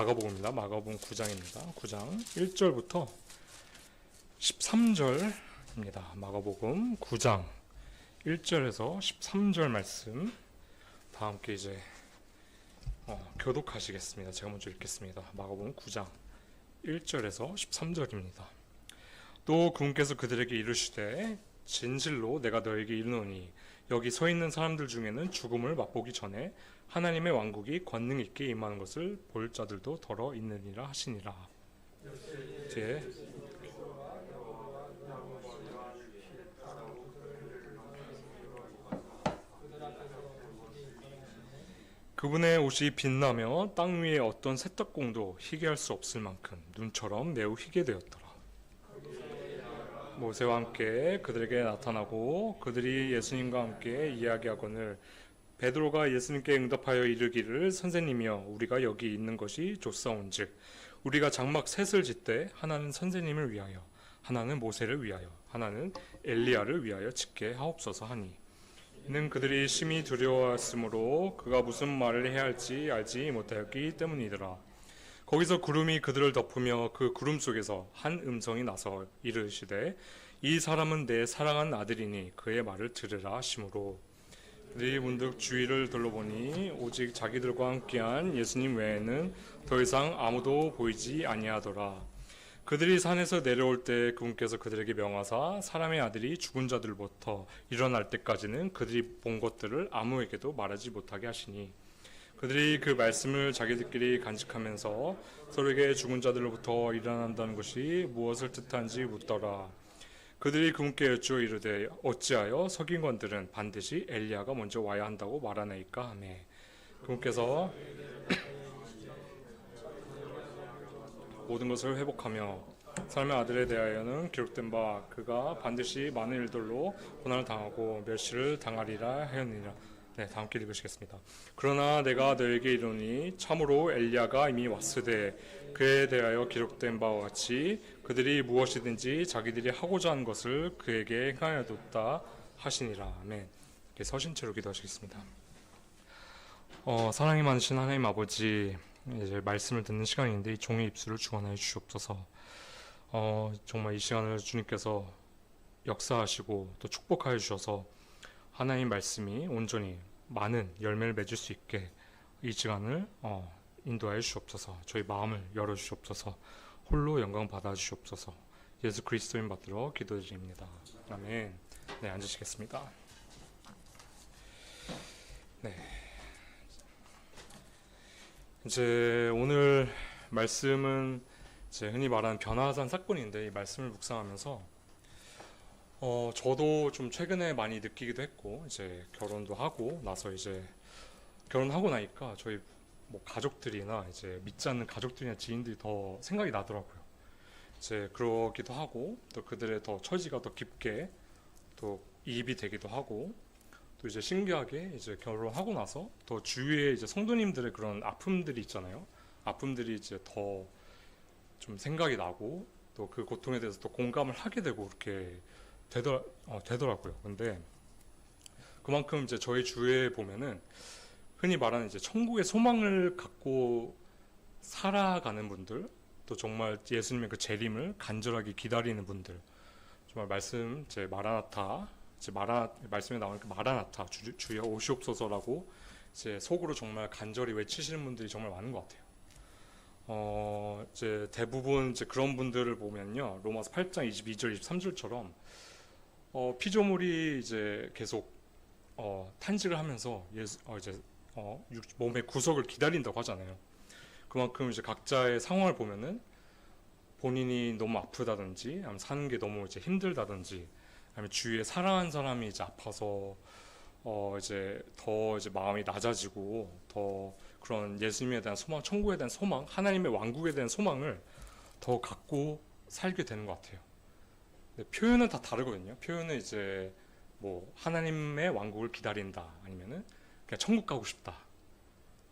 마가복음입니다. 마가복음 9장입니다. 9장 1절부터 13절입니다. 마가복음 9장 1절에서 13절 말씀 다 함께 이제 교독하시겠습니다. 제가 먼저 읽겠습니다. 마가복음 9장 1절에서 13절입니다. 또 그분께서 그들에게 이르시되 진실로 내가 너에게 이르노니 여기 서 있는 사람들 중에는 죽음을 맛보기 전에 하나님의 왕국이 권능 있게 임하는 것을 볼 자들도 더러 있느니라 하시니라. 이제 그분의 옷이 빛나며 땅 위에 어떤 세탁공도 희게 할 수 없을 만큼 눈처럼 매우 희게 되었더라. 모세와 함께 그들에게 나타나고 그들이 예수님과 함께 이야기하거늘 베드로가 예수님께 응답하여 이르기를 선생님이여 우리가 여기 있는 것이 좋사온즉 우리가 장막 셋을 짓되 하나는 선생님을 위하여 하나는 모세를 위하여 하나는 엘리야를 위하여 짓게 하옵소서 하니 이는 그들이 심히 두려워하였으므로 그가 무슨 말을 해야 할지 알지 못하였기 때문이더라. 거기서 구름이 그들을 덮으며 그 구름 속에서 한 음성이 나서 이르시되 이 사람은 내 사랑하는 아들이니 그의 말을 들으라 하시므로 그들이 문득 주위를 둘러보니 오직 자기들과 함께한 예수님 외에는 더 이상 아무도 보이지 아니하더라. 그들이 산에서 내려올 때 그분께서 그들에게 명하사 사람의 아들이 죽은 자들부터 일어날 때까지는 그들이 본 것들을 아무에게도 말하지 못하게 하시니 그들이 그 말씀을 자기들끼리 간직하면서 서로에게 죽은 자들로부터 일어난다는 것이 무엇을 뜻한지 묻더라. 그들이 그분께 여쭈어 이르되 어찌하여 서기관들은 반드시 엘리야가 먼저 와야 한다고 말하나이까 하매 그분께서 모든 것을 회복하며 사람의 아들에 대하여는 기록된 바 그가 반드시 많은 일들로 고난을 당하고 멸시를 당하리라 하였느니라. 네, 다 함께 읽으시겠습니다. 그러나 내가 너에게 이르노니 참으로 엘리야가 이미 왔으되 그에 대하여 기록된 바와 같이 그들이 무엇이든지 자기들이 하고자 하는 것을 그에게 행하여뒀다 하시니라. 아멘. 이렇게 서신 채로 기도하시겠습니다. 사랑이 많으신 하나님 아버지, 이제 말씀을 듣는 시간인데 이 종의 입술을 주관하여 주시옵소서. 정말 이 시간을 주님께서 역사하시고 또 축복하여 주셔서 하나님 말씀이 온전히 많은 열매를 맺을 수 있게 이 시간을 인도하여 주시옵소서. 저희 마음을 열어 주시옵소서. 홀로 영광 받아 주시옵소서. 예수 그리스도인 받들어 기도드립니다. 아멘. 네, 앉으시겠습니다. 네. 이제 오늘 말씀은 이제 흔히 말하는 변화산 사건인데 이 말씀을 묵상하면서 저도 좀 최근에 많이 느끼기도 했고 이제 결혼도 하고 나서 이제 결혼하고 나니까 저희 뭐 가족들이나 이제 믿지 않는 가족들이나 지인들이 더 생각이 나더라고요. 이제 그러기도 하고 또 그들의 더 처지가 더 깊게 또 이입이 되기도 하고 또 이제 신기하게 이제 결혼하고 나서 더 주위에 이제 성도님들의 그런 아픔들이 있잖아요. 아픔들이 이제 더 좀 생각이 나고 또 그 고통에 대해서 또 공감을 하게 되고 그렇게 되더라고요. 근데 그만큼 이제 저희 주위에 보면은 흔히 말하는 이제 천국의 소망을 갖고 살아가는 분들, 또 정말 예수님의 그 재림을 간절하게 기다리는 분들, 정말 말씀 이제 마라나타, 이제 말씀에 나오는 그 마라나타 주여 오시옵소서라고 이제 속으로 정말 간절히 외치시는 분들이 정말 많은 것 같아요. 이제 대부분 이제 그런 분들을 보면요, 로마서 8장 22절, 23절처럼 피조물이 이제 계속 탄식을 하면서 몸의 구속을 기다린다고 하잖아요. 그만큼 이제 각자의 상황을 보면은 본인이 너무 아프다든지, 아니면 사는 게 너무 이제 힘들다든지, 아니면 주위에 사랑하는 사람이 이제 아파서 이제 더 이제 마음이 낮아지고 더 그런 예수님에 대한 소망, 천국에 대한 소망, 하나님의 왕국에 대한 소망을 더 갖고 살게 되는 것 같아요. 표현은 다 다르거든요. 표현은 이제 뭐 하나님의 왕국을 기다린다, 아니면은 그냥 천국 가고 싶다,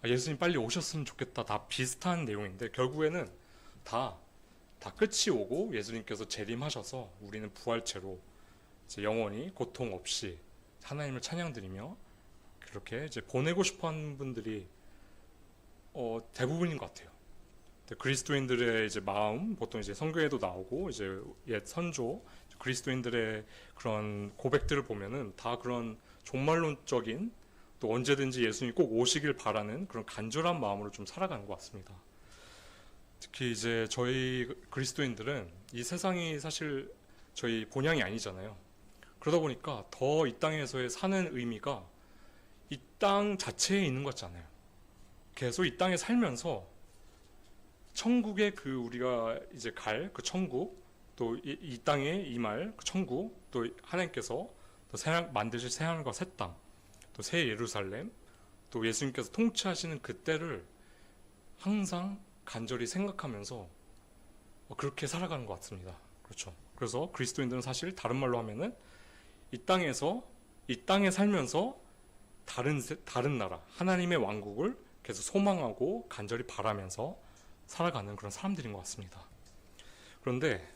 예수님 빨리 오셨으면 좋겠다, 다 비슷한 내용인데 결국에는 다 끝이 오고 예수님께서 재림하셔서 우리는 부활체로 이제 영원히 고통 없이 하나님을 찬양드리며 그렇게 이제 보내고 싶어하는 분들이 대부분인 것 같아요. 그리스도인들의 이제 마음, 보통 이제 성경에도 나오고 이제 옛 선조 그리스도인들의 그런 고백들을 보면은 다 그런 종말론적인, 또 언제든지 예수님이 꼭 오시길 바라는 그런 간절한 마음으로 좀 살아가는 것 같습니다. 특히 이제 저희 그리스도인들은 이 세상이 사실 저희 본향이 아니잖아요. 그러다 보니까 더 이 땅에서의 사는 의미가 이 땅 자체에 있는 것 같지 않아요. 계속 이 땅에 살면서 천국의 그 우리가 이제 갈 그 천국, 또 이 땅에 임할 그 천국, 또 하나님께서 또 만드실 새하늘과 새 땅, 또 새 예루살렘, 또 예수님께서 통치하시는 그때를 항상 간절히 생각하면서 그렇게 살아가는 것 같습니다. 그렇죠. 그래서 그리스도인들은 사실 다른 말로 하면은 이 땅에 살면서 다른 나라, 하나님의 왕국을 계속 소망하고 간절히 바라면서 살아가는 그런 사람들인 것 같습니다. 그런데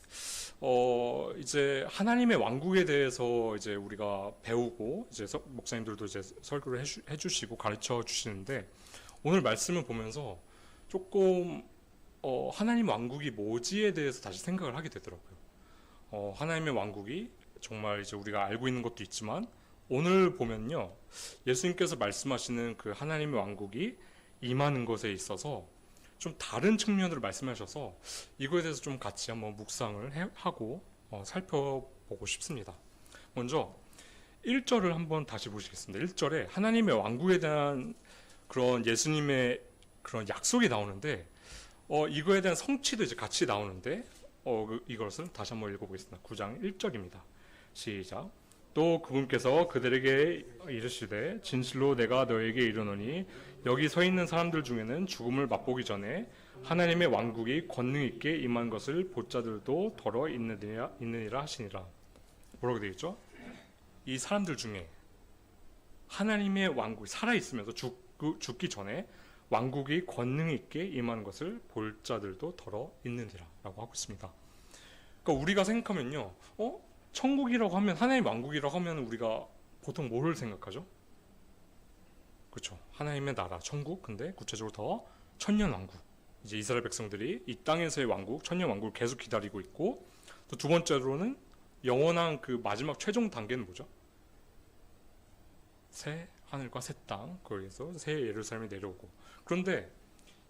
이제 하나님의 왕국에 대해서 이제 우리가 배우고 이제 목사님들도 이제 설교를 해주시고 가르쳐 주시는데, 오늘 말씀을 보면서 조금 하나님 왕국이 뭐지에 대해서 다시 생각을 하게 되더라고요. 하나님의 왕국이 정말 이제 우리가 알고 있는 것도 있지만, 오늘 보면요, 예수님께서 말씀하시는 그 하나님의 왕국이 임하는 것에 있어서 좀 다른 측면으로 말씀하셔서 이거에 대해서 좀 같이 한번 묵상을 하고 살펴보고 싶습니다. 먼저 1절을 한번 다시 보시겠습니다. 1절에 하나님의 왕국에 대한 그런 예수님의 그런 약속이 나오는데, 이거에 대한 성취도 이제 같이 나오는데, 이것을 다시 한번 읽어보겠습니다. 9장 1절입니다. 시작. 또 그분께서 그들에게 이르시되 진실로 내가 너에게 이르노니 여기 서 있는 사람들 중에는 죽음을 맛보기 전에 하나님의 왕국이 권능 있게 임한 것을 볼 자들도 더러 있느니라 하시니라. 뭐라고 되어 있죠? 이 사람들 중에 하나님의 왕국이 살아있으면서 죽기 전에 왕국이 권능 있게 임한 것을 볼 자들도 더러 있느니라 라고 하고 있습니다. 그러니까 우리가 생각하면요, 천국이라고 하면, 하나님의 왕국이라고 하면 우리가 보통 뭐를 생각하죠? 그렇죠. 하나님의 나라, 천국. 근데 구체적으로 더 천년 왕국. 이제 이스라엘 백성들이 이 땅에서의 왕국, 천년 왕국을 계속 기다리고 있고, 또 두 번째로는 영원한 그 마지막 최종 단계는 뭐죠? 새 하늘과 새 땅, 거기에서 새 예루살렘이 내려오고. 그런데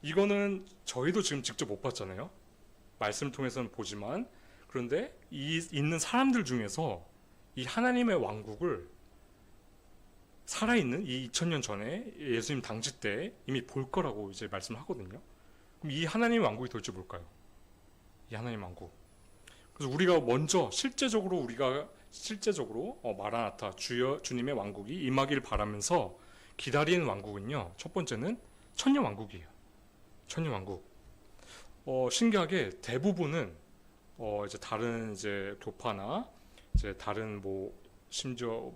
이거는 저희도 지금 직접 못 봤잖아요. 말씀을 통해서는 보지만, 그런데 있는 사람들 중에서 이 하나님의 왕국을 살아있는 이 2000년 전에 예수님 당시 때 이미 볼 거라고 이제 말씀을 하거든요. 그럼 이 하나님의 왕국이 도대체 뭘까요? 이 하나님의 왕국. 그래서 우리가 먼저 실제적으로 마라나타 주님의 왕국이 임하길 바라면서 기다리는 왕국은요, 첫 번째는 천년 왕국이에요. 천년 왕국. 신기하게 대부분은 이제 다른 이제 교파나 이제 다른 심지어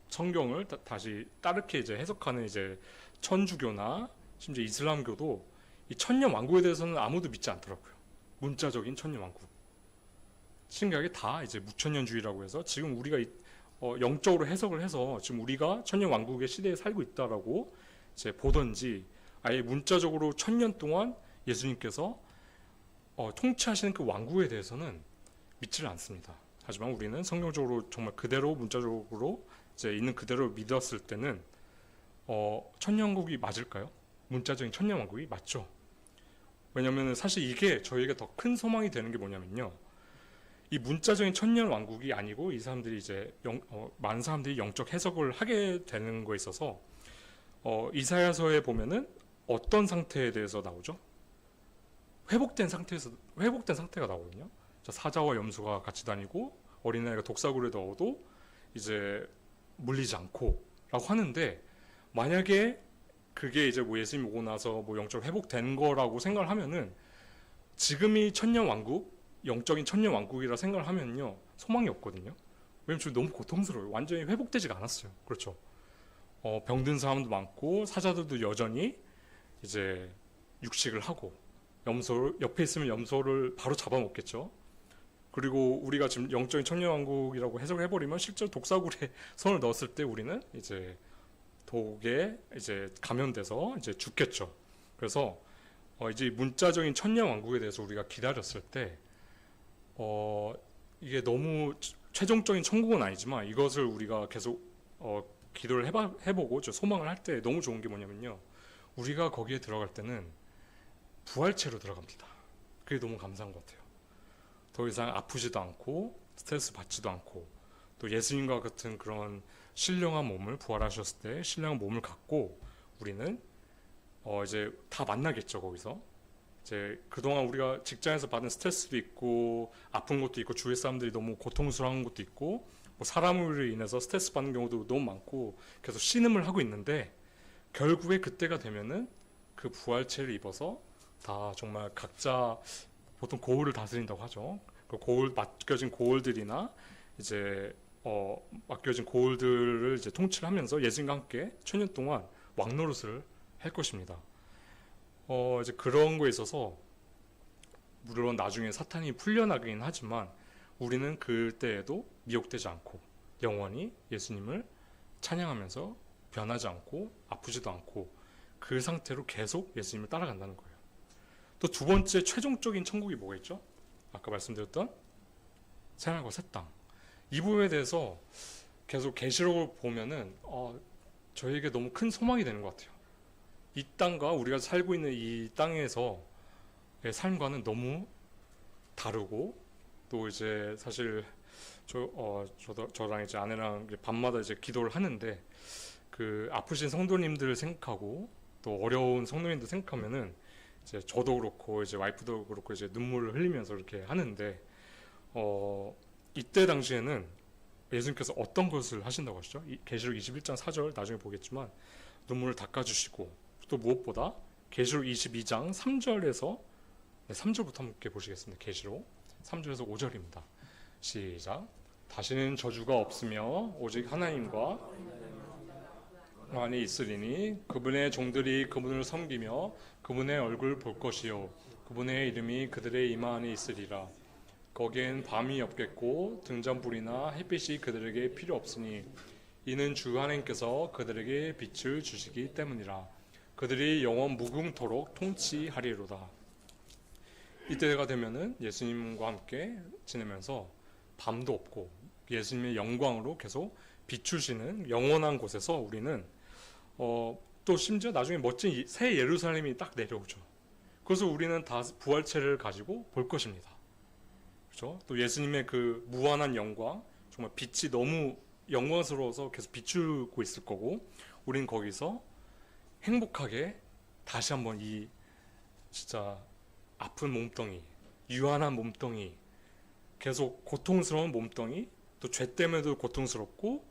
성경을 다시 다르게 이제 해석하는 이제 천주교나 심지어 이슬람교도 이 천년 왕국에 대해서는 아무도 믿지 않더라고요. 문자적인 천년 왕국. 신기하게 다 이제 무천년주의라고 해서 지금 우리가 영적으로 해석을 해서 지금 우리가 천년 왕국의 시대에 살고 있다라고 이제 보던지, 아예 문자적으로 1000년 동안 예수님께서 통치하시는 그 왕국에 대해서는 믿지를 않습니다. 하지만 우리는 성경적으로 정말 그대로 문자적으로 이제 있는 그대로 믿었을 때는 천년왕국이 맞을까요? 문자적인 천년왕국이 맞죠. 왜냐하면 사실 이게 저희에게 더 큰 소망이 되는 게 뭐냐면요, 이 문자적인 천년왕국이 아니고 이 사람들이 이제 많은 사람들이 영적 해석을 하게 되는 거에 있어서 이사야서에 보면은 어떤 상태에 대해서 나오죠? 회복된 상태가 나오거든요. 사자와 염소가 같이 다니고 어린아이가 독사굴에 넣어도 이제 물리지 않고 라고 하는데, 만약에 그게 이제 예수님 오고 나서 영적으로 회복된 거라고 생각을 하면은 지금이 천년왕국, 영적인 천년왕국이라 생각을 하면요, 소망이 없거든요. 왜냐면 지금 너무 고통스러워요. 완전히 회복되지가 않았어요. 그렇죠. 병든 사람도 많고 사자들도 여전히 이제 육식을 하고, 옆에 있으면 염소를 바로 잡아먹겠죠. 그리고 우리가 지금 영적인 천년왕국이라고 해석을 해버리면 실제로 독사굴에 손을 넣었을 때 우리는 이제 독에 이제 감염돼서 이제 죽겠죠. 그래서 이제 문자적인 천년 왕국에 대해서 우리가 기다렸을 때 이게 너무 최종적인 천국은 아니지만 이것을 우리가 계속 기도를 해보고 소망을 할 때 너무 좋은 게 뭐냐면요. 우리가 거기에 들어갈 때는 부활체로 들어갑니다. 그게 너무 감사한 것 같아요. 더 이상 아프지도 않고 스트레스 받지도 않고 또 예수님과 같은 그런 신령한 몸을 부활하셨을 때 신령한 몸을 갖고 우리는 이제 다 만나겠죠. 거기서 이제 그동안 우리가 직장에서 받은 스트레스도 있고 아픈 것도 있고 주위 사람들이 너무 고통스러운 것도 있고 뭐 사람으로 인해서 스트레스 받는 경우도 너무 많고 계속 신음을 하고 있는데 결국에 그때가 되면은 그 부활체를 입어서 다 정말 각자 보통 고울을 다스린다고 하죠. 그 고울 맡겨진 고울들이나 이제 맡겨진 고울들을 이제 통치하면서 예수님과 함께 천년 동안 왕노릇을 할 것입니다. 이제 그런 거에 있어서 물론 나중에 사탄이 풀려나긴 하지만 우리는 그때에도 미혹되지 않고 영원히 예수님을 찬양하면서 변하지 않고 아프지도 않고 그 상태로 계속 예수님을 따라간다는 거예요. 또 두 번째 최종적인 천국이 뭐가 있죠? 아까 말씀드렸던 새하늘과 새 땅. 이 부분에 대해서 계속 계시록을 보면은 저에게 너무 큰 소망이 되는 것 같아요. 이 땅과 우리가 살고 있는 이 땅에서의 삶과는 다르고 또 이제 사실 저랑 이제 아내랑 밤마다 이제 기도를 하는데 그 아프신 성도님들을 생각하고 또 어려운 성도님들 생각하면은 이제 저도 그렇고 이제 와이프도 그렇고 이제 눈물을 흘리면서 이렇게 하는데 이때 당시에는 예수님께서 어떤 것을 하신다고 하시죠? 계시록 21장 4절 나중에 보겠지만 눈물을 닦아주시고 또 무엇보다 계시록 22장 3절에서 3절부터 함께 보시겠습니다. 계시록 3절에서 5절입니다. 시작. 다시는 저주가 없으며 오직 하나님과 안에 있으리니 그분의 종들이 그분을 섬기며 그분의 얼굴 볼 것이요 그분의 이름이 그들의 이마 안에 있으리라. 거기엔 밤이 없겠고 등잔불이나 햇빛이 그들에게 필요 없으니 이는 주 하나님께서 그들에게 빛을 주시기 때문이라. 그들이 영원 무궁토록 통치하리로다. 이때가 되면은 예수님과 함께 지내면서 밤도 없고 예수님의 영광으로 계속 비추시는 영원한 곳에서 우리는 또 심지어 나중에 멋진 새 예루살렘이 딱 내려오죠. 그래서 우리는 다 부활체를 가지고 볼 것입니다. 그렇죠? 또 예수님의 그 무한한 영광, 정말 빛이 너무 영광스러워서 계속 비추고 있을 거고, 우리는 거기서 행복하게 다시 한번 이 진짜 아픈 몸뚱이, 유한한 몸뚱이, 계속 고통스러운 몸뚱이, 또 죄 때문에도 고통스럽고,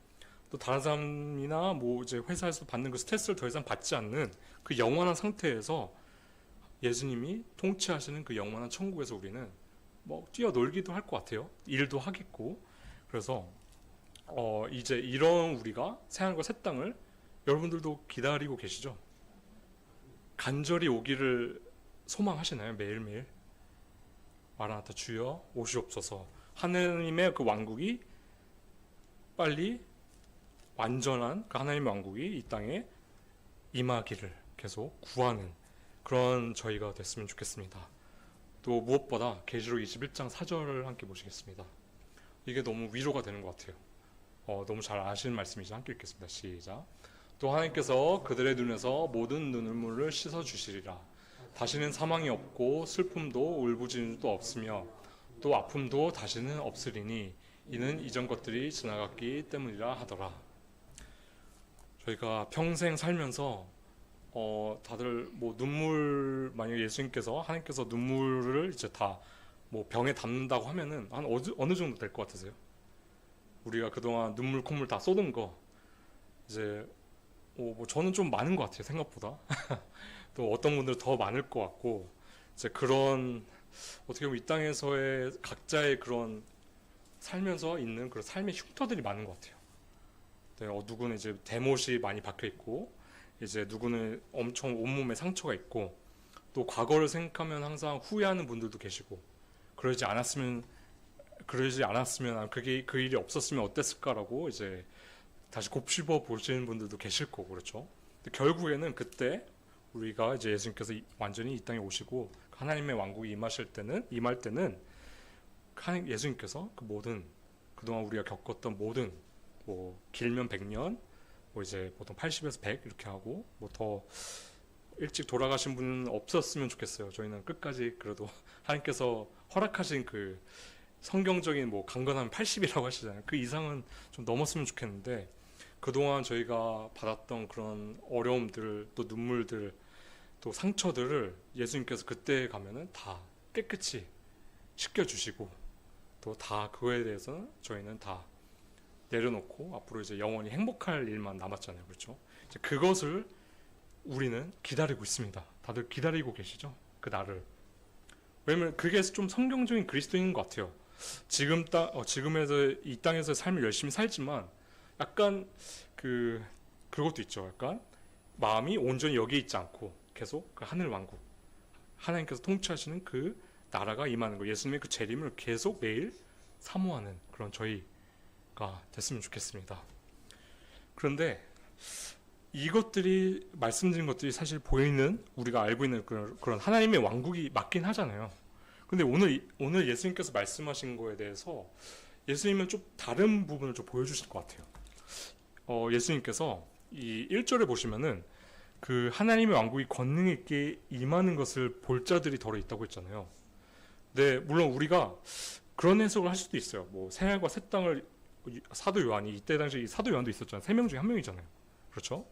또 다른 사람이나 뭐 이제 회사에서 받는 그 스트레스를 더 이상 받지 않는 그 영원한 상태에서 예수님이 통치하시는 그 영원한 천국에서 우리는 뭐 뛰어놀기도 할 것 같아요. 일도 하겠고. 그래서 이제 이런 우리가 새하늘과 새 땅을 여러분들도 기다리고 계시죠? 간절히 오기를 소망하시나요? 매일매일 마라나타 주여 오시옵소서. 하나님의 그 왕국이 빨리 완전한 그 하나님의 왕국이 이 땅에 임하기를 계속 구하는 그런 저희가 됐으면 좋겠습니다. 또 무엇보다 계시록 21장 4절을 함께 보시겠습니다. 이게 너무 위로가 되는 것 같아요. 너무 잘 아시는 말씀이죠. 함께 읽겠습니다. 시작. 또 하나님께서 그들의 눈에서 모든 눈물을 씻어주시리라. 다시는 사망이 없고 슬픔도 울부짖음도 없으며 또 아픔도 다시는 없으리니 이는 이전 것들이 지나갔기 때문이라 하더라. 저희가 평생 살면서 다들 뭐 눈물, 만약 예수님께서 하나님께서 눈물을 이제 다 뭐 병에 담는다고 하면은 한 어느 정도 될 것 같으세요? 우리가 그동안 눈물 콧물 다 쏟은 거 이제 뭐 저는 좀 많은 것 같아요, 생각보다. 또 어떤 분들은 더 많을 것 같고, 이제 그런 어떻게 보면 이 땅에서의 각자의 그런 살면서 있는 그런 삶의 흉터들이 많은 것 같아요. 네, 누구는 이제 대못이 많이 박혀 있고, 이제 누구는 엄청 온몸에 상처가 있고, 또 과거를 생각하면 항상 후회하는 분들도 계시고, 그러지 않았으면 그게 그 일이 없었으면 어땠을까라고 이제 다시 곱씹어 보시는 분들도 계실 거고, 그렇죠. 근데 결국에는 그때 우리가 이제 예수님께서 완전히 이 땅에 오시고 하나님의 왕국이 임할 때는 예수님께서 그 모든 그동안 우리가 겪었던 모든 뭐 길면 100년, 뭐 이제 보통 80에서 100 이렇게 하고 뭐 더 일찍 돌아가신 분은 없었으면 좋겠어요. 저희는 끝까지 그래도 하나님께서 허락하신 그 성경적인 뭐 강건하면 80이라고 하시잖아요. 그 이상은 좀 넘었으면 좋겠는데 그동안 저희가 받았던 그런 어려움들, 또 눈물들, 또 상처들을 예수님께서 그때 가면은 다 깨끗이 씻겨주시고 또 다 그거에 대해서 저희는 다 내려놓고 앞으로 이제 영원히 행복할 일만 남았잖아요. 그렇죠? 이제 그것을 우리는 기다리고 있습니다. 다들 기다리고 계시죠? 그 날을. 왜냐면 그게 좀 성경적인 그리스도인인 것 같아요. 지금에서 이 땅에서 삶을 열심히 살지만 약간 그것도 있죠. 약간 마음이 온전히 여기에 있지 않고 계속 그 하늘 왕국, 하나님께서 통치하시는 그 나라가 임하는 거, 예수님의 그 재림을 계속 매일 사모하는 그런 저희가 됐으면 좋겠습니다. 그런데 이것들이 말씀드린 것들이 사실 보이는 우리가 알고 있는 그런 하나님의 왕국이 맞긴 하잖아요. 근데 오늘 예수님께서 말씀하신 거에 대해서 예수님은 좀 다른 부분을 좀 보여주실 것 같아요. 예수님께서 이 1절에 보시면은 그 하나님의 왕국이 권능 있게 임하는 것을 볼 자들이 더러 있다고 했잖아요. 네, 물론 우리가 그런 해석을 할 수도 있어요. 뭐 새하늘과 새 땅을 사도 요한이 이때 당시 사도 요한도 있었잖아요. 3명 중에 1명이잖아요. 그렇죠?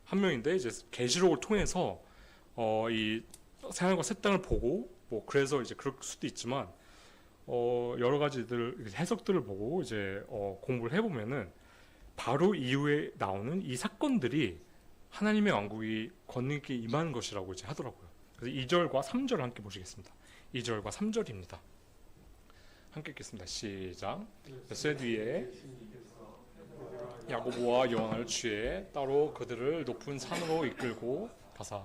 한 명인데 이제 계시록을 통해서 이 새하늘과 새 땅을 보고 뭐 그래서 이제 그럴 수도 있지만 여러 가지들 해석들을 보고 이제 공부를 해보면은 바로 이후에 나오는 이 사건들이 하나님의 왕국이 권능 있게 임하는 것이라고 이제 하더라고요. 그래서 2절과 3절을 함께 보시겠습니다. 2절과 3절입니다. 함께 읽겠습니다. 시작. 몇 뒤에 야고보와 요한을 취해 따로 그들을 높은 산으로 이끌고 가사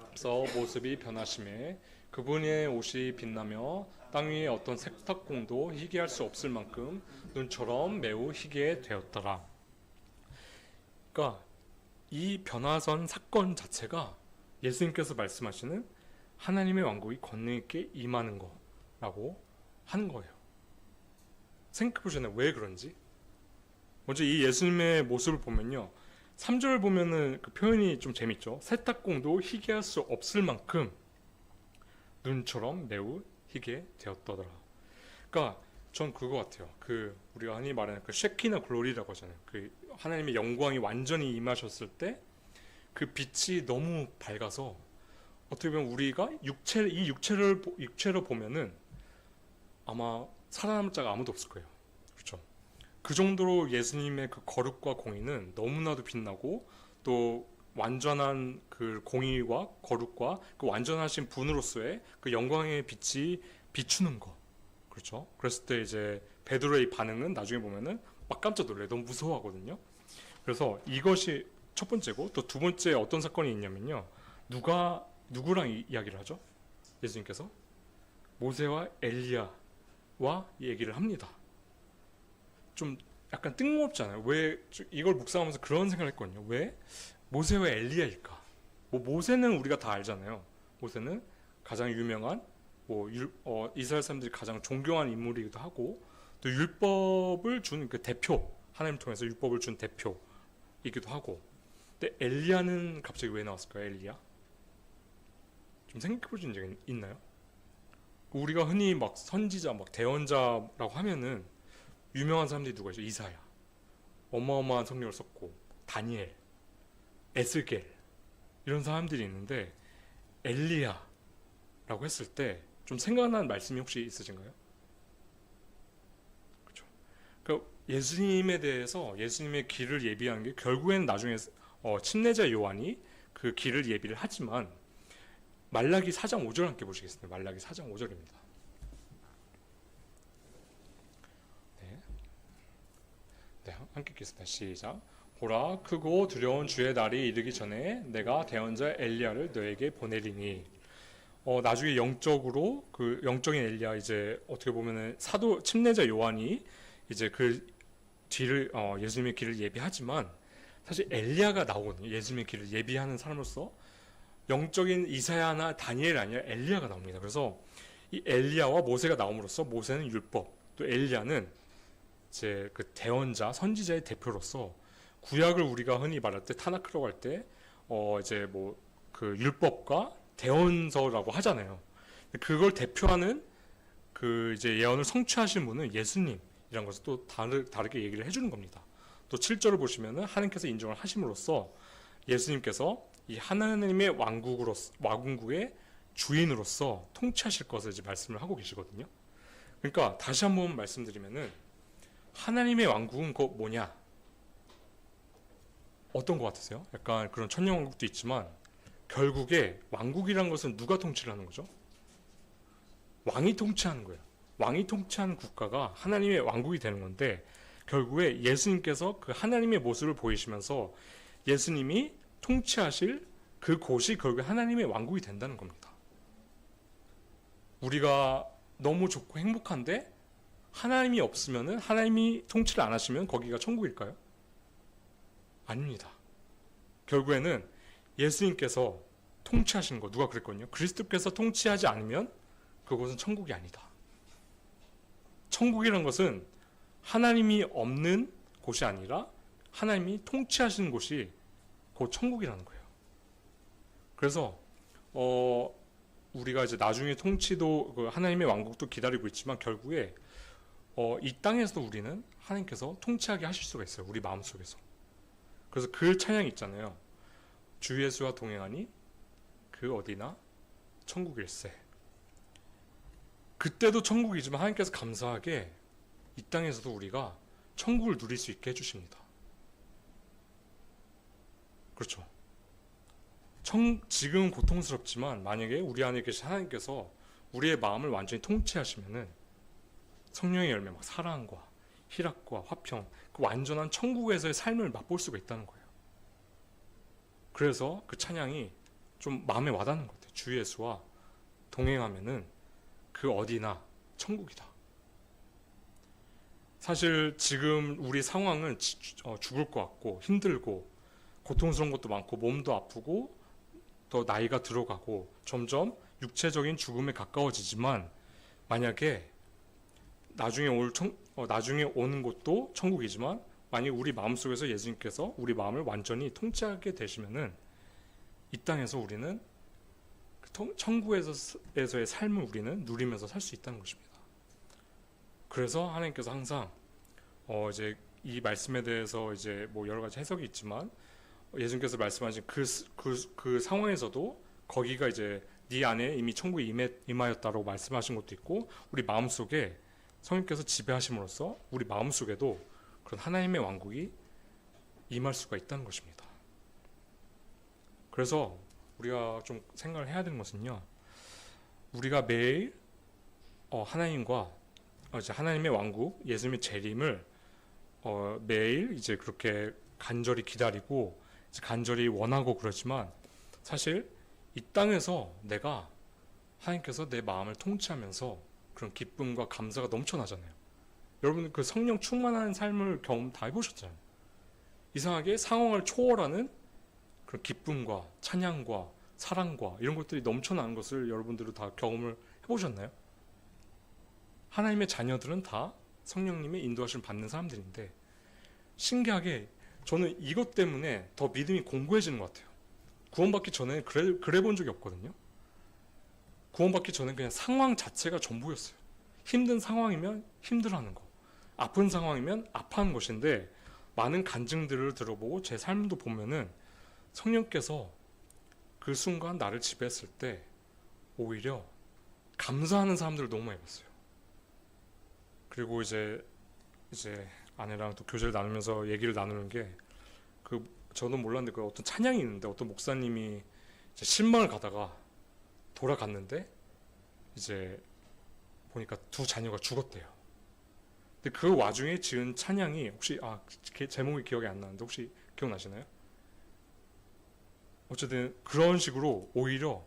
그래서 모습이 변하심에 그분의 옷이 빛나며 땅 위에 어떤 세탁공도 희귀할 수 없을 만큼 눈처럼 매우 희귀해 되었더라. 그러니까 이 변화선 사건 자체가 예수님께서 말씀하시는 하나님의 왕국이 권능 있게 임하는 거라고 하는 거예요. 생각해 보시나요? 왜 그런지? 먼저 이 예수님의 모습을 보면요. 3절 보면은 그 표현이 좀 재밌죠. 세탁공도 희귀할 수 없을 만큼 눈처럼 매우 희귀해 되었더라. 그러니까 전 그거 같아요. 우리가 흔히 말하는 그 쉐키나 글로리라고 하잖아요. 그 하나님의 영광이 완전히 임하셨을 때 그 빛이 너무 밝아서 어떻게 보면 우리가 이 육체로 보면은 아마 살아남을 자가 아무도 없을 거예요. 그렇죠? 그 정도로 예수님의 그 거룩과 공의는 너무나도 빛나고 또 완전한 그 공의와 거룩과 그 완전하신 분으로서의 그 영광의 빛이 비추는 거. 그렇죠? 그랬을 때 이제 베드로의 반응은 나중에 보면은 막 깜짝 놀래요. 너무 무서워하거든요. 그래서 이것이 첫 번째고 또 두 번째 어떤 사건이 있냐면요. 누구랑 이야기를 하죠? 예수님께서 모세와 엘리야와 얘기를 합니다. 좀 약간 뜬금없잖아요. 왜 이걸 묵상하면서 그런 생각을 했거든요. 왜 모세와 엘리야일까? 뭐 모세는 우리가 다 알잖아요. 모세는 가장 유명한 이스라엘 사람들이 가장 존경하는 인물이기도 하고 또 율법을 준 그 대표, 하나님 통해서 율법을 준 대표이기도 하고. 근데 엘리야는 갑자기 왜 나왔을까요? 엘리야? 좀 생각해 보신 적 있나요? 우리가 흔히 막 선지자, 막 대언자라고 하면은 유명한 사람들이 누가 있죠? 이사야. 어마어마한 성령을 썼고 다니엘, 에스겔 이런 사람들이 있는데 엘리야라고 했을 때 좀 생각나는 말씀이 혹시 있으신가요? 그렇죠. 그러니까 예수님에 대해서 예수님의 길을 예비하는 게 결국에는 나중에 침례자 요한이 그 길을 예비를 하지만 말라기 4장 5절 함께 보시겠습니다. 말라기 4장 5절입니다. 네, 함께 읽겠습니다. 시작. 보라, 크고 두려운 주의 날이 이르기 전에 내가 대언자 엘리야를 너에게 보내리니. 나중에 영적으로 그 영적인 엘리야 이제 어떻게 보면은 사도 침례자 요한이 이제 그 뒤를 예수님의 길을 예비하지만 사실 엘리야가 나오거든요. 예수님의 길을 예비하는 사람으로서 영적인 이사야나 다니엘 아니라 엘리야가 나옵니다. 그래서 이 엘리야와 모세가 나옴으로써 모세는 율법, 또 엘리야는 이제 그 대언자, 선지자의 대표로서 구약을 우리가 흔히 말할 때 타나크라고 할 때 이제 뭐 그 율법과 대언서라고 하잖아요. 그걸 대표하는 그 이제 예언을 성취하신 분은 예수님이란 것을 또 다르게 얘기를 해주는 겁니다. 또 7절을 보시면은 하나님께서 인정을 하심으로써 예수님께서 이 하나님의 왕국의 주인으로서 통치하실 것을 이제 말씀을 하고 계시거든요. 그러니까 다시 한번 말씀드리면은 하나님의 왕국은 그 뭐냐? 어떤 것 같으세요? 약간 그런 천년왕국도 있지만 결국에 왕국이란 것은 누가 통치를 하는 거죠? 왕이 통치하는 거예요. 왕이 통치하는 국가가 하나님의 왕국이 되는 건데 결국에 예수님께서 그 하나님의 모습을 보이시면서 예수님이 통치하실 그 곳이 결국에 하나님의 왕국이 된다는 겁니다. 우리가 너무 좋고 행복한데 하나님이 없으면은 하나님이 통치를 안 하시면 거기가 천국일까요? 아닙니다. 결국에는 예수님께서 통치하시는 거 누가 그랬거든요. 그리스도께서 통치하지 않으면 그곳은 천국이 아니다. 천국이라는 것은 하나님이 없는 곳이 아니라 하나님이 통치하시는 곳이 곧 천국이라는 거예요. 그래서 우리가 이제 나중에 통치도 그 하나님의 왕국도 기다리고 있지만 결국에 이 땅에서도 우리는 하나님께서 통치하게 하실 수가 있어요. 우리 마음속에서. 그래서 그 찬양이 있잖아요. 주 예수와 동행하니 그 어디나 천국일세. 그때도 천국이지만 하나님께서 감사하게 이 땅에서도 우리가 천국을 누릴 수 있게 해주십니다. 그렇죠. 지금은 고통스럽지만 만약에 우리 안에 계신 하나님께서 우리의 마음을 완전히 통치하시면은 성령의 열매, 막 사랑과 희락과 화평, 그 완전한 천국에서의 삶을 맛볼 수가 있다는 거예요. 그래서 그 찬양이 좀 마음에 와닿는 것 같아요. 주 예수와 동행하면은 그 어디나 천국이다. 사실 지금 우리 상황은 죽을 것 같고 힘들고 고통스러운 것도 많고 몸도 아프고 또 나이가 들어가고 점점 육체적인 죽음에 가까워지지만 만약에 나중에 오는 곳도 천국이지만 만약 우리 마음속에서 예수님께서 우리 마음을 완전히 통치하게 되시면은 이 땅에서 우리는 천국에서의 삶을 우리는 누리면서 살 수 있다는 것입니다. 그래서 하나님께서 항상 이제 이 말씀에 대해서 이제 뭐 여러 가지 해석이 있지만 예수님께서 말씀하신 그 상황에서도 거기가 이제 네 안에 이미 천국이 임하였다라고 말씀하신 것도 있고 우리 마음속에 성령께서 지배하심으로써 우리 마음속에도 그런 하나님의 왕국이 임할 수가 있다는 것입니다. 그래서 우리가 좀 생각을 해야 되는 것은요. 우리가 매일 하나님과 이제 하나님의 왕국, 예수님의 재림을 매일 이제 그렇게 간절히 기다리고 간절히 원하고 그러지만 사실 이 땅에서 내가 하나님께서 내 마음을 통치하면서 그런 기쁨과 감사가 넘쳐나잖아요. 여러분 그 성령 충만한 삶을 경험 다 해보셨잖아요. 이상하게 상황을 초월하는 그런 기쁨과 찬양과 사랑과 이런 것들이 넘쳐나는 것을 여러분들은 다 경험을 해보셨나요? 하나님의 자녀들은 다 성령님의 인도하심을 받는 사람들인데 신기하게 저는 이것 때문에 더 믿음이 공고해지는 것 같아요. 구원받기 전에 그래 본 적이 없거든요. 구원받기 전에 그냥 상황 자체가 전부였어요. 힘든 상황이면 힘들어하는 거, 아픈 상황이면 아파하는 것인데 많은 간증들을 들어보고 제 삶도 보면은 성령께서 그 순간 나를 지배했을 때 오히려 감사하는 사람들을 너무 많이 봤어요. 그리고 이제 아내랑 또 교제를 나누면서 얘기를 나누는 게 저는 몰랐는데 그 어떤 찬양이 있는데 어떤 목사님이 이제 신방을 가다가 돌아갔는데 이제 보니까 두 자녀가 죽었대요. 근데 그 와중에 지은 찬양이 혹시 제목이 기억이 안 나는데 혹시 기억나시나요? 어쨌든 그런 식으로 오히려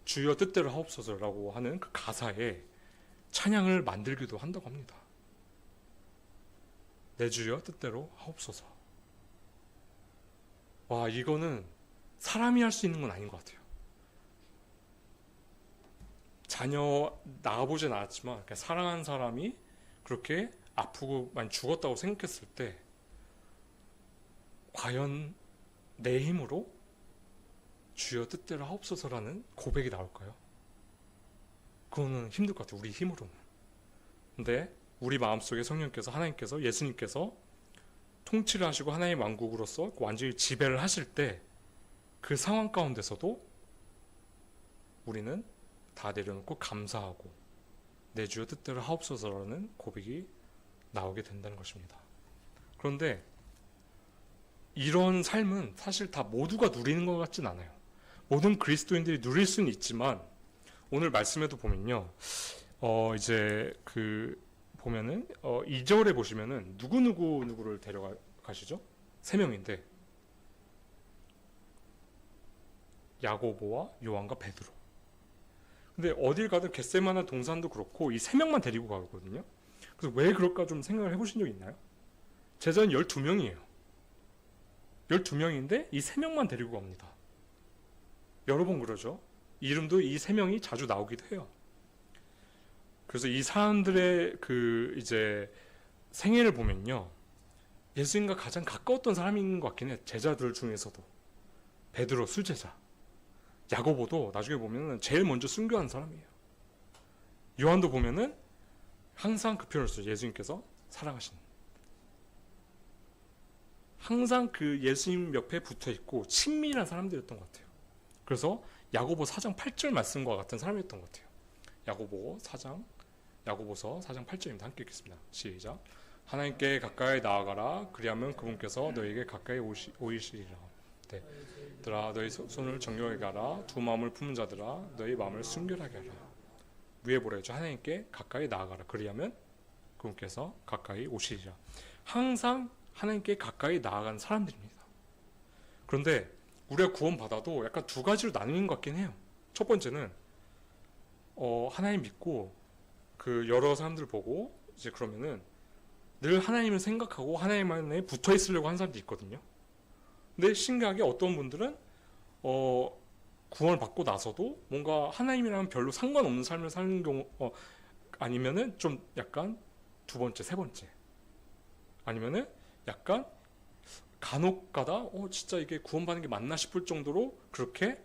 주여 뜻대로 하옵소서라고 하는 그 가사에 찬양을 만들기도 한다고 합니다. 내 주여 뜻대로 하옵소서. 와, 이거는 사람이 할 수 있는 건 아닌 것 같아요. 자녀 낳아보진 않았지만 그냥 사랑하는 사람이 그렇게 아프고 많이 죽었다고 생각했을 때 과연 내 힘으로 주여 뜻대로 하옵소서라는 고백이 나올까요? 그거는 힘들 것 같아요. 우리 힘으로는. 근데 우리 마음속에 성령께서, 하나님께서, 예수님께서 통치를 하시고 하나님의 왕국으로서 완전히 지배를 하실 때 그 상황 가운데서도 우리는 다 내려놓고 감사하고 내 주여 뜻대로 하옵소서라는 고백이 나오게 된다는 것입니다. 그런데 이런 삶은 사실 다 모두가 누리는 것 같진 않아요. 모든 그리스도인들이 누릴 수는 있지만 오늘 말씀에도 보면요, 이제 보면은 2절에 보시면은 누구를 데려가시죠? 3명인데 야고보와 요한과 베드로. 근데 어딜 가든 겟세마네 동산도 그렇고 이 3명만 데리고 가거든요. 그래서 왜 그럴까 좀 생각을 해보신 적 있나요? 제자는 12명이에요. 12명인데 이 3명만 데리고 갑니다. 여러 번 그러죠. 이름도 이 3명이 자주 나오기도 해요. 그래서 이 사람들의 이제 생애를 보면요, 예수님과 가장 가까웠던 사람인 것 같긴 해요. 제자들 중에서도. 베드로 술제자, 야고보도 나중에 보면은 제일 먼저 순교한 사람이에요. 요한도 보면은 항상 그 표현을 써요. 예수님께서 사랑하신, 항상 그 예수님 옆에 붙어 있고 친밀한 사람들이었던 것 같아요. 그래서 야고보 4장 8절 말씀과 같은 사람이었던 것 같아요. 야고보서 4장 8절입니다. 함께 읽겠습니다. 시작. 하나님께 가까이 나아가라. 그리하면 그분께서 너에게 가까이 오이시리라. 네. 들아 너희 손을 정결하게 하라. 두 마음을 품은 자들아 너희 마음을 순결하게 하라. 위에 뭐라 했죠? 하나님께 가까이 나아가라. 그리하면 그분께서 가까이 오시리라. 항상 하나님께 가까이 나아간 사람들입니다. 그런데 우리가 구원받아도 약간 두 가지로 나뉘는 것 같긴 해요. 첫 번째는 하나님 믿고 여러 사람들 보고 이제 그러면은 늘 하나님을 생각하고 하나님 안에 붙어 있으려고 하는 사람들이 있거든요. 근데 신기하게 어떤 분들은 구원을 받고 나서도 뭔가 하나님이랑 별로 상관없는 삶을 사는 경우, 아니면은 좀 약간 두 번째, 세 번째, 아니면은 약간 간혹 가다 진짜 이게 구원받는 게 맞나 싶을 정도로 그렇게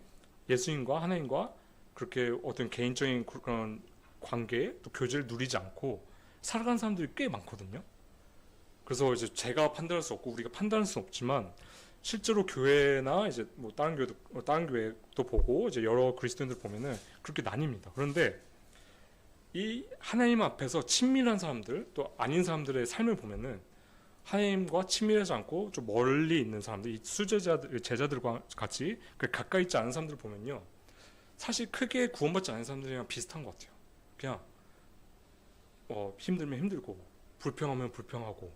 예수님과 하나님과 그렇게 어떤 개인적인 그런 관계 또 교제를 누리지 않고 살아가는 사람들이 꽤 많거든요. 그래서 이제 제가 판단할 수 없고 우리가 판단할 수 없지만 실제로 교회나 이제 뭐 다른 교회도 보고 이제 여러 그리스도인들 보면은 그렇게 나뉩니다. 그런데 이 하나님 앞에서 친밀한 사람들 또 아닌 사람들의 삶을 보면은 하나님과 친밀하지 않고 좀 멀리 있는 사람들, 이 제자들과 같이 가까이 있지 않은 사람들을 보면요, 사실 크게 구원받지 않은 사람들이랑 비슷한 것 같아요. 그냥 힘들면 힘들고 불평하면 불평하고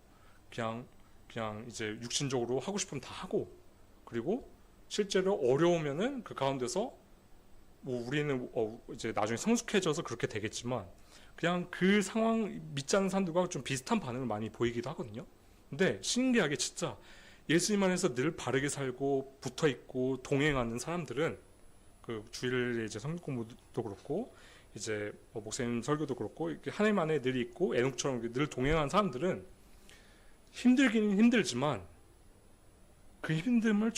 그냥 이제 육신적으로 하고 싶으면 다 하고, 그리고 실제로 어려우면은 그 가운데서 뭐 우리는 이제 나중에 성숙해져서 그렇게 되겠지만 그냥 그 상황 믿지 않는 사람들과 좀 비슷한 반응을 많이 보이기도 하거든요. 근데 신기하게 진짜 예수님 안에서 늘 바르게 살고 붙어 있고 동행하는 사람들은 주일에 이제 성경 공부도 그렇고 이제 목사님 설교도 그렇고 이렇게 하나님 안에 늘 있고 에녹처럼 늘 동행하는 사람들은 힘들긴 힘들지만 그 힘듦을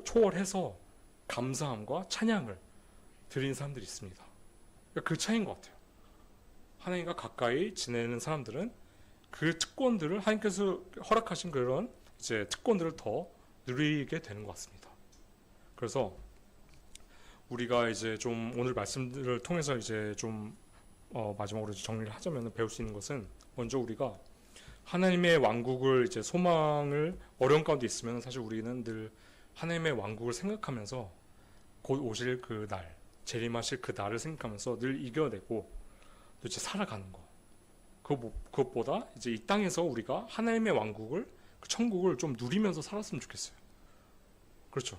초월해서 감사함과 찬양을 드리는 사람들이 있습니다. 그러니까 그 차이인 것 같아요. 하나님과 가까이 지내는 사람들은 그 특권들을 하나님께서 허락하신 그런 이제 특권들을 더 누리게 되는 것 같습니다. 그래서 우리가 이제 좀 오늘 말씀들을 통해서 이제 좀 마지막으로 정리를 하자면 배울 수 있는 것은, 먼저 우리가 하나님의 왕국을 이제 소망을 어려운 가운데 있으면 사실 우리는 늘 하나님의 왕국을 생각하면서 곧 오실 그 날, 재림하실 그 날을 생각하면서 늘 이겨내고 또 이제 살아가는 거. 그것보다 이제 이 땅에서 우리가 하나님의 왕국을, 그 천국을 좀 누리면서 살았으면 좋겠어요. 그렇죠.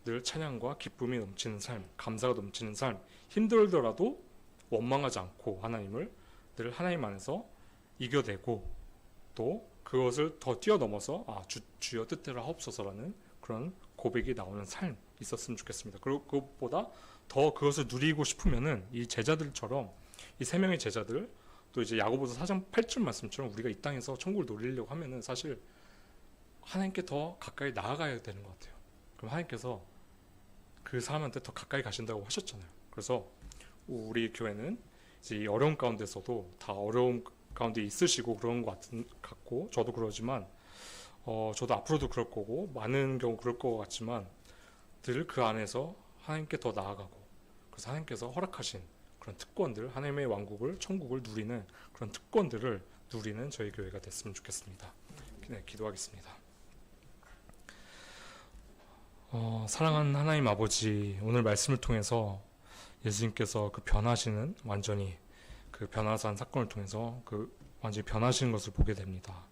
늘 찬양과 기쁨이 넘치는 삶, 감사가 넘치는 삶, 힘들더라도 원망하지 않고 하나님을 늘 하나님 안에서 이겨내고 또 그것을 더 뛰어넘어서 주여 뜻대로 하옵소서라는 그런 고백이 나오는 삶 있었으면 좋겠습니다. 그리고 그것보다 더 그것을 누리고 싶으면은 이 제자들처럼 이 세 명의 제자들 또 이제 야고보서 4장 8절 말씀처럼 우리가 이 땅에서 천국을 누리려고 하면은 사실 하나님께 더 가까이 나아가야 되는 것 같아요. 그럼 하나님께서 그 사람한테 더 가까이 가신다고 하셨잖아요. 그래서 우리 교회는 이제 이 어려운 가운데서도 다 어려움 가운데 있으시고 그런 것 같고 저도 그러지만 저도 앞으로도 그럴 거고 많은 경우 그럴 것 같지만 늘 그 안에서 하나님께 더 나아가고 그래서 하나님께서 허락하신 그런 특권들 하나님의 왕국을 천국을 누리는 그런 특권들을 누리는 저희 교회가 됐으면 좋겠습니다. 네, 기도하겠습니다. 사랑하는 하나님 아버지, 오늘 말씀을 통해서 예수님께서 그 변하시는 완전히 그 변화산 사건을 통해서 그 완전히 변하시는 것을 보게 됩니다.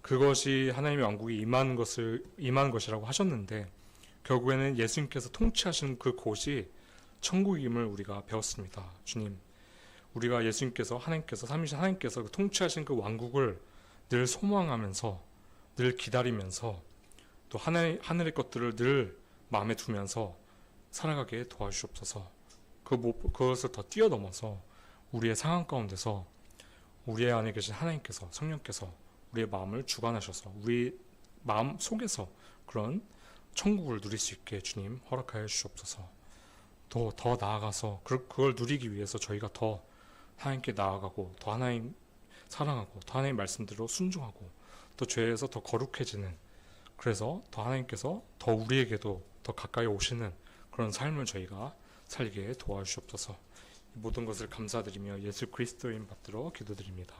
그것이 하나님의 왕국이 임한 것이라고 하셨는데 결국에는 예수님께서 통치하시는 그 곳이 천국임을 우리가 배웠습니다. 주님, 우리가 예수님께서 하나님께서 삼위신 하나님께서 통치하신 그 왕국을 늘 소망하면서 늘 기다리면서 또 하늘의 것들을 늘 마음에 두면서 살아가게 도와주시옵소서. 그것을 더 뛰어넘어서 우리의 상황 가운데서 우리의 안에 계신 하나님께서 성령께서 우리의 마음을 주관하셔서 우리 마음 속에서 그런 천국을 누릴 수 있게 주님 허락하여 주시옵소서. 또 더 나아가서 그걸 누리기 위해서 저희가 더 하나님께 나아가고 더 하나님 사랑하고 더 하나님 말씀대로 순종하고 또 죄에서 더 거룩해지는 그래서 더 하나님께서 더 우리에게도 더 가까이 오시는 그런 삶을 저희가 살게 도와주시옵소서. 이 모든 것을 감사드리며 예수 그리스도의 이름 받들어 기도드립니다.